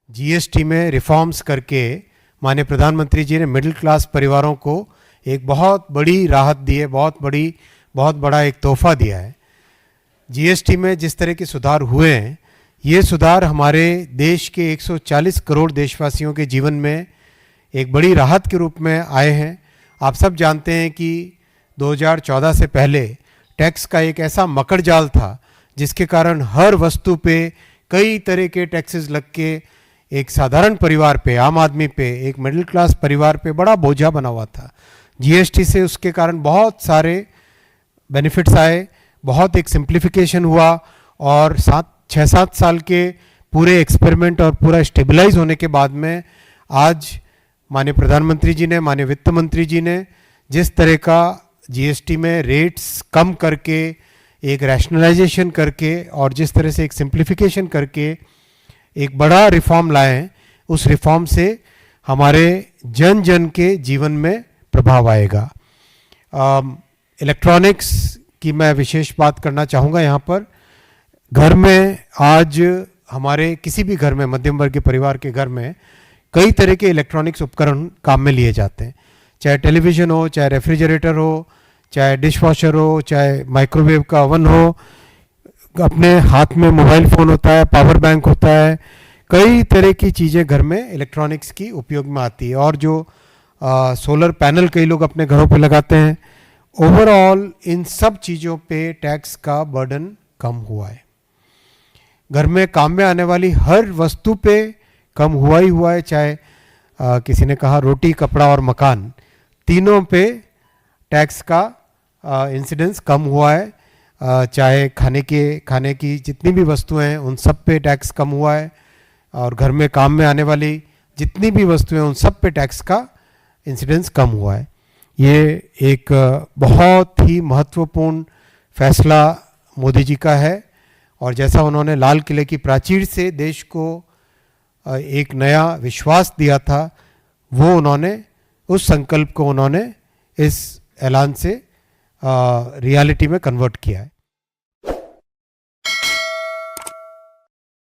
GST में reforms करके माननीय प्रधानमंत्री जी ने मिडिल क्लास परिवारों को एक बहुत बड़ी राहत दी है, बहुत बड़ा एक तोहफा दिया है। जीएसटी में जिस तरह के सुधार हुए हैं, ये सुधार हमारे देश के 140 करोड़ देशवासियों के जीवन में एक बड़ी राहत के रूप में आए हैं। आप सब जानते हैं कि 2014 से पहले टैक्स का एक ऐसा मकड़ जाल था जिसके कारण हर वस्तु पे कई तरह के टैक्सेस लग के एक साधारण परिवार पे, आम आदमी पे, एक मिडिल क्लास परिवार पे बड़ा बोझा बना हुआ था। जीएसटी से उसके कारण बहुत सारे बेनिफिट्स आए, बहुत एक सिंप्लीफिकेशन हुआ और 6-7 साल के पूरे एक्सपेरिमेंट और पूरा स्टेबलाइज होने के बाद में आज माननीय प्रधानमंत्री जी ने, माननीय वित्त मंत्री जी ने जिस तरह का जीएसटी में रेट्स कम करके, एक रैशनलाइजेशन करके और जिस तरह से एक सिंप्लीफिकेशन करके एक बड़ा रिफॉर्म लाए हैं, उस रिफॉर्म से हमारे जन जन के जीवन में प्रभाव आएगा। इलेक्ट्रॉनिक्स की मैं विशेष बात करना चाहूँगा यहाँ पर। घर में आज हमारे किसी भी घर में, मध्यम वर्ग के परिवार के घर में कई तरह के इलेक्ट्रॉनिक्स उपकरण काम में लिए जाते हैं, चाहे टेलीविज़न हो, चाहे रेफ्रिजरेटर हो, चाहे डिशवॉशर हो, चाहे माइक्रोवेव का ओवन हो, अपने हाथ में मोबाइल फ़ोन होता है, पावर बैंक होता है, कई तरह की चीज़ें घर में इलेक्ट्रॉनिक्स की उपयोग में आती है। और जो सोलर पैनल कई लोग अपने घरों पे लगाते हैं, ओवरऑल इन सब चीज़ों पे टैक्स का बर्डन कम हुआ है। घर में काम में आने वाली हर वस्तु पे कम हुआ ही हुआ है, चाहे किसी ने कहा रोटी, कपड़ा और मकान, तीनों पे टैक्स का इंसिडेंस कम हुआ है। चाहे खाने की जितनी भी वस्तुएं हैं उन सब पे टैक्स कम हुआ है, और घर में काम में आने वाली जितनी भी वस्तुएं उन सब पे टैक्स का इंसिडेंस कम हुआ है। ये एक बहुत ही महत्वपूर्ण फैसला मोदी जी का है, और जैसा उन्होंने लाल किले की प्राचीर से देश को एक नया विश्वास दिया था, वो उन्होंने उस संकल्प को उन्होंने इस ऐलान से रियलिटी में कन्वर्ट किया है।